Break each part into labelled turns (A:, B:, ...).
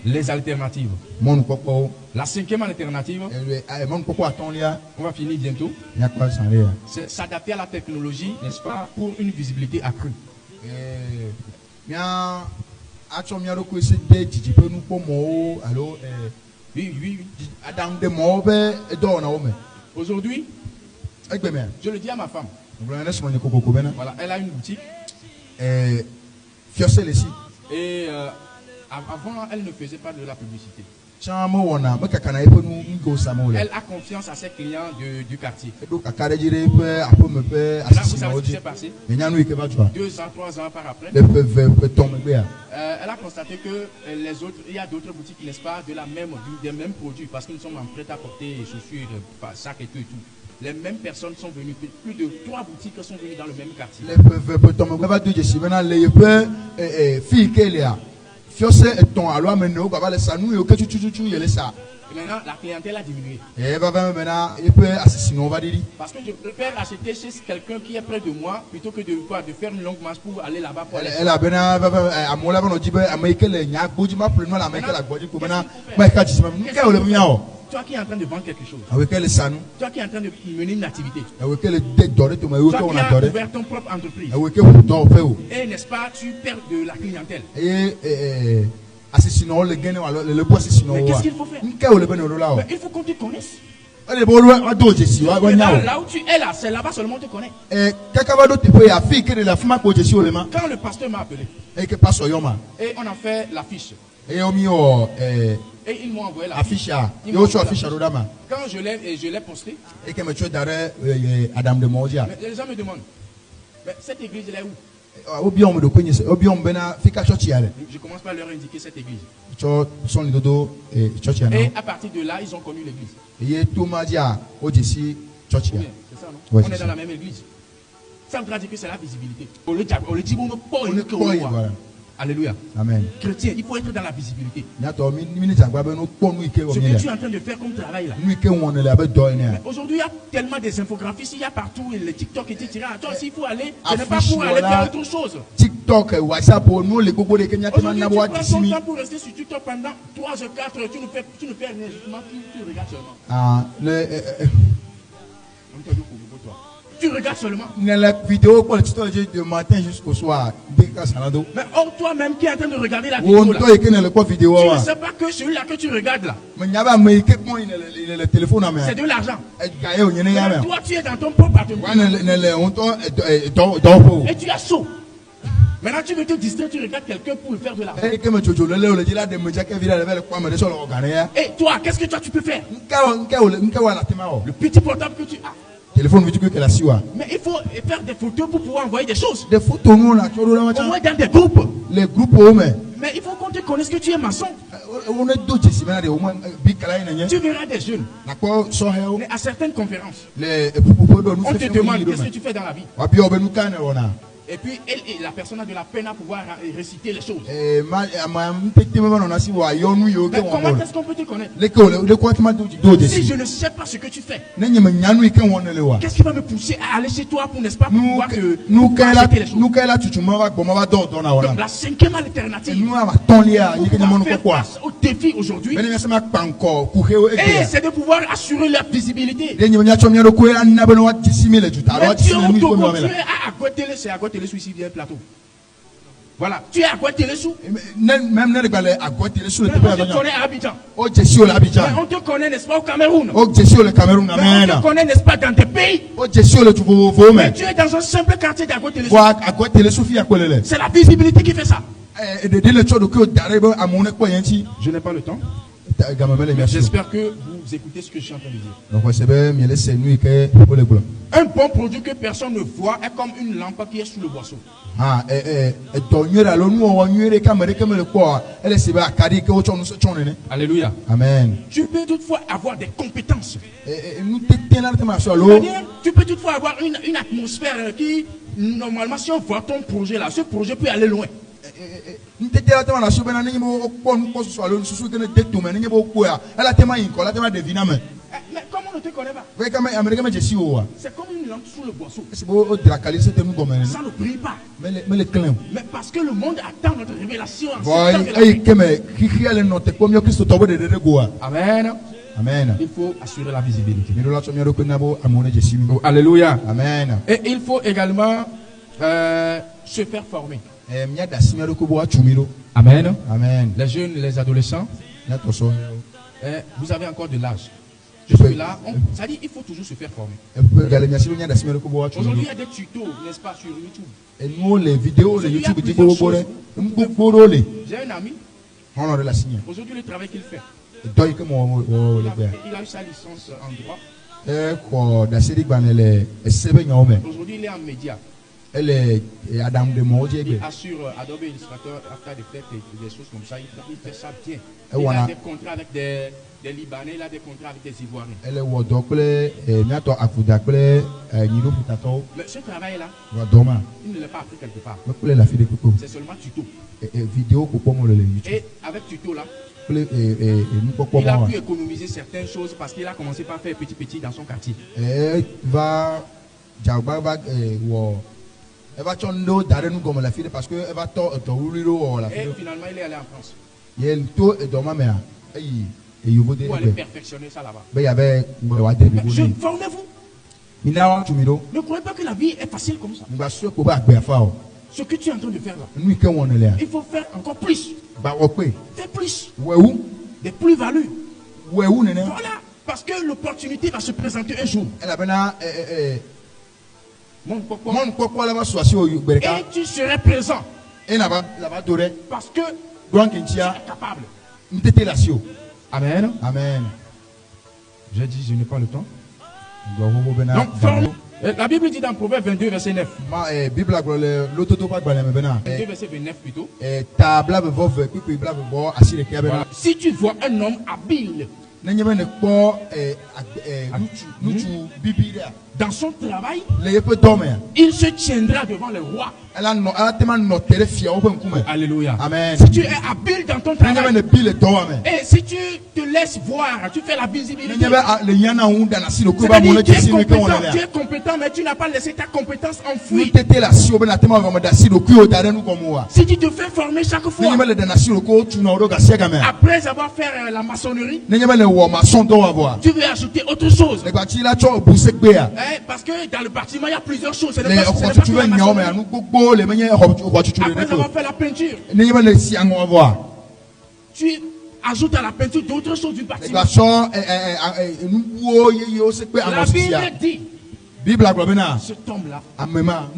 A: Les alternatives. La cinquième alternative, on va finir bientôt, c'est s'adapter à la technologie, n'est-ce pas, pour une visibilité accrue. Oui. Aujourd'hui, je le dis à ma femme. Voilà, elle a une boutique. Et avant, elle ne faisait pas de la publicité. Elle a confiance à ses clients du quartier. Là, vous savez ce qui s'est passé 2 ans, 3 ans par après. Elle a constaté que il y a d'autres boutiques, n'est-ce pas, des mêmes produits, parce que nous sommes en prêt-à-porter, chaussures, sacs et tout. Les mêmes personnes sont venues, plus de 3 boutiques sont venues dans le même quartier. Et maintenant, la clientèle a diminué. Parce que je préfère acheter chez quelqu'un qui est près de moi plutôt que de faire une longue marche pour aller là-bas. Toi qui es en train de vendre quelque chose. Toi qui es en train de mener une activité. Toi qui as ouvert ton propre entreprise. Et n'est-ce pas, tu perds de la clientèle. Mais qu'est-ce qu'il faut faire? Mais il faut qu'on te connaisse. Là où tu es là, c'est là-bas seulement on te connaît. Quand le pasteur m'a appelé, et on a fait l'affiche. Et ils m'ont envoyé l'affiche. Quand je l'ai posté, les gens me demandent, mais cette église elle est où? Je commence par leur indiquer cette église. Et à partir de là, ils ont connu l'église. C'est ça, non? On est dans la même église. Ça veut dire que c'est la visibilité. On le dit, alléluia.
B: Amen.
A: Chrétien, il faut être dans la visibilité. Ce que tu es en train de faire comme travail là. Aujourd'hui, il y a tellement des infographies, il y a partout les TikTok, etc. Toi aussi, il faut aller. Ce n'est pas pour aller faire autre chose. TikTok, WhatsApp, aujourd'hui, tu prends ton temps pour rester sur TikTok pendant 3 heures, 4 heures. Tu ne fais rien, justement, tu regardes seulement. Tu regardes seulement. La vidéo de matin jusqu'au soir. Mais toi-même qui es en train de regarder la vidéo là, tu ne sais pas que celui-là que tu regardes là, c'est de l'argent. Toi tu es dans ton propre et tu as saut. Maintenant tu veux te distraire, tu regardes quelqu'un pour faire de l'argent. Et toi, qu'est-ce que toi tu peux faire? Le petit portable que tu as. Mais il faut faire des photos pour pouvoir envoyer des choses. Au moins dans des groupes. Mais il faut qu'on te connaisse que tu es maçon. Tu verras des jeunes. Mais à certaines conférences, on te demande qu'est-ce que tu fais dans la vie. Et puis la personne a de la peine à pouvoir réciter les choses. Mais comment est-ce qu'on peut te connaître? Si je ne sais pas ce que tu fais, qu'est-ce qui va me pousser à aller chez toi pour, n'est-ce pas, pour pouvoir acheter les choses? Donc la cinquième alternative pour faire face au défi aujourd'hui, c'est de pouvoir assurer la visibilité. Mais tu es à Aguatélé, c'est Aguatélé sous ici, un plateau. Voilà, tu es à Aguatélé sous. Même on te connaît à Abidjan. On te connaît, n'est-ce pas, au Cameroun. On te connaît, n'est-ce pas, dans des pays. Mais tu es dans un simple quartier d'Aguatélé. C'est la visibilité qui fait ça. Je n'ai pas le temps. J'espère que vous écoutez ce que je suis en train de dire. Un bon produit que personne ne voit est comme une lampe qui est sous le boisseau. Alléluia.
B: Amen.
A: Tu peux toutefois avoir des compétences. Tu peux toutefois avoir une atmosphère qui, normalement, si on voit ton projet là, ce projet peut aller loin. Mais comment
B: ne te connaît pas.
A: C'est
B: comme une lampe sous le boisseau.
A: Ça
B: ne brille pas. Mais parce que le monde attend notre révélation.
A: Amen. Amen.
B: Il faut assurer la visibilité.
A: Oh, alléluia.
B: Amen. Et il faut également se faire former.
A: Amen. Amen.
B: Les jeunes, les adolescents. Vous avez encore de l'âge. Je suis là. Ça dit il faut toujours se faire former. Aujourd'hui, il y a des tutos, n'est-ce pas, sur YouTube.
A: Et nous, les vidéos, les YouTube,
B: j'ai un ami. Aujourd'hui, le travail qu'il fait. Il a eu sa licence en droit. Aujourd'hui, il est en média.
A: Il
B: assure Adobe Illustrator, After Effects et des choses comme ça. Il fait ça bien. Il a des contrats avec des Libanais, il a des contrats avec des Ivoiriens. Mais ce travail-là, il ne l'a pas appris quelque part. C'est seulement tuto. Et avec tuto là, il a pu économiser certaines choses parce qu'il a commencé par faire petit dans son quartier.
A: Et
B: finalement il est allé en France. Pour aller perfectionner ça là-bas. Formez-vous. Ne croyez pas que la vie est facile comme ça. Ce que tu es en train de faire là, il faut faire encore plus. Fais plus. Des plus-values. Voilà. Parce que l'opportunité va se présenter un jour. Et tu serais présent. Parce que tu es capable. Amen.
A: Amen.
B: J'ai dit, je n'ai pas le temps. Donc, la Bible dit dans Proverbe 22, verset 9. 22, verset 29 plutôt. Voilà. Si tu vois un homme habile dans son travail, il se tiendra devant le roi. Alléluia.
A: Amen.
B: Si tu es habile dans ton travail, et si tu te laisses voir, tu fais la visibilité. Tu es compétent, mais tu n'as pas laissé ta compétence enfouie. Si tu te fais former chaque fois, après avoir fait la maçonnerie, tu veux ajouter autre chose. Parce que dans le bâtiment, il y a plusieurs choses. C'est pas que la maçonnerie. Après avoir fait la peinture, tu ajoutes à la peinture d'autres choses du bâtiment. La Bible dit, cet homme-là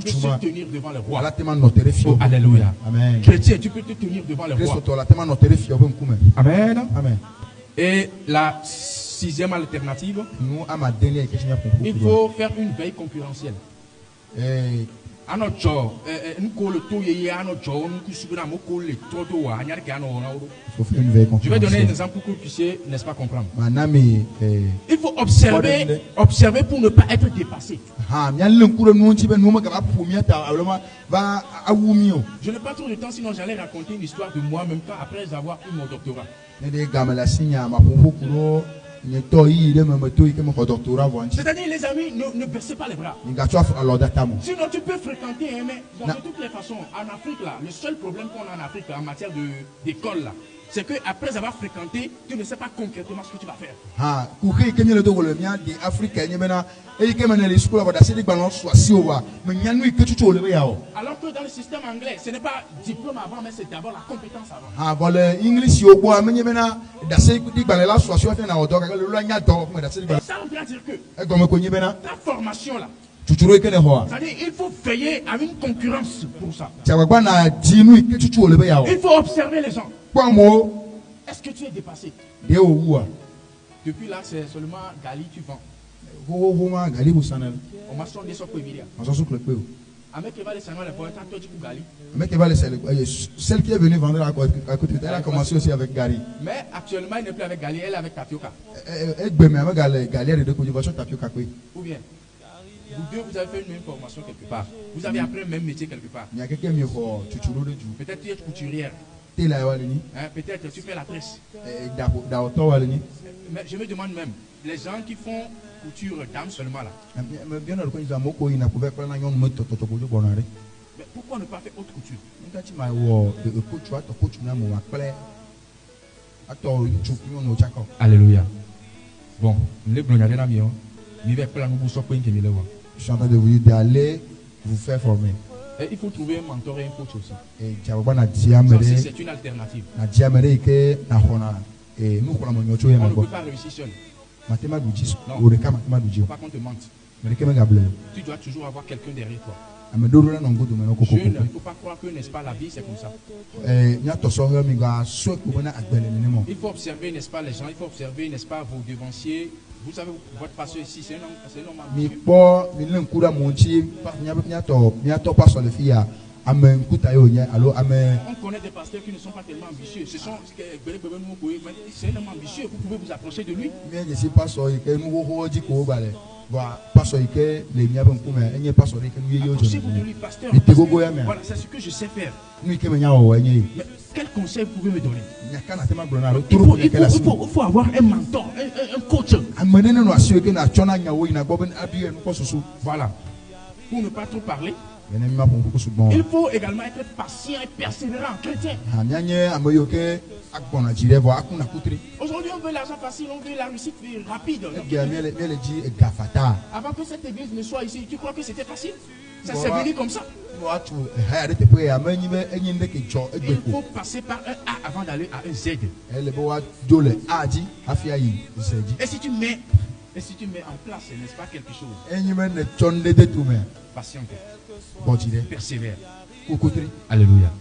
B: peut se tenir devant le roi. Oh, alléluia.
A: Amen.
B: Chrétien, tu peux te tenir devant le roi.
A: Amen.
B: Amen. Et la sixième alternative, il faut faire une veille concurrentielle. Je vais donner un exemple pour que vous puissiez, n'est-ce pas, comprendre. Il faut observer pour ne pas être dépassé. Je n'ai pas trop de temps, sinon j'allais raconter une histoire de moi, même pas après avoir eu mon doctorat. C'est-à-dire, les amis, ne baissez pas les bras. Sinon, tu peux fréquenter, mais bon, de toutes les façons, en Afrique, là, le seul problème qu'on a en Afrique en matière d'école, là, c'est qu'après avoir fréquenté, tu ne sais pas concrètement ce que tu vas faire. Alors que dans le système anglais, ce n'est pas diplôme avant, mais c'est d'abord la compétence avant. Et ça veut dire que ta formation là, c'est-à-dire il faut veiller à une concurrence pour ça. Il faut observer les gens. Est-ce que tu es dépassé? Depuis là, c'est seulement Gali, tu vends. On m'a sonné sur Kouébilia. Avec qui va les salons, les poètes, toi tu peux Gali.
A: Celle qui est venue vendre à côté, elle a commencé aussi avec Gali.
B: Mais actuellement, elle n'est plus avec Gali, elle est avec Tapioca. Ou bien, vous deux, vous avez fait une même formation quelque part. Vous avez appris le même métier quelque part. Peut-être tu es couturière. Peut-être tu fais la tresse. Mais je me demande même, les gens qui font
A: couture d'âme seulement là.
B: Mais
A: pourquoi ne pas faire autre couture? Alléluia. Bon, je
B: suis en train de vous dire d'aller vous faire former.
A: Et il faut trouver un mentor et un coach aussi. C'est une alternative. On ne peut pas réussir seul. Non. Il ne faut pas qu'on te mente. Tu dois toujours avoir quelqu'un derrière toi. Jeune, il ne faut pas croire que, n'est-ce pas, la vie c'est comme ça. Il faut observer, n'est-ce pas, les gens, il faut observer, n'est-ce pas, vos devanciers. Vous savez, votre pasteur ici, c'est un homme ambitieux. On connaît des pasteurs qui ne sont pas tellement ambitieux. C'est un homme ambitieux, vous pouvez vous approcher de lui. Approchez-vous de lui, pasteur. Voilà, c'est ce que je sais faire. Mais quel conseil vous pouvez me donner? Il faut avoir un mentor, un coach. Voilà. Pour ne pas trop parler, il faut également être patient et persévérant, chrétien. Aujourd'hui, on veut l'argent facile, on veut la réussite rapide. Avant que cette église ne soit ici, tu crois que c'était facile? Ça s'est venu comme ça. Il faut passer par un A avant d'aller à un Z. Et si tu mets en place, n'est-ce pas, quelque chose? Patiente. Persévère. Alléluia.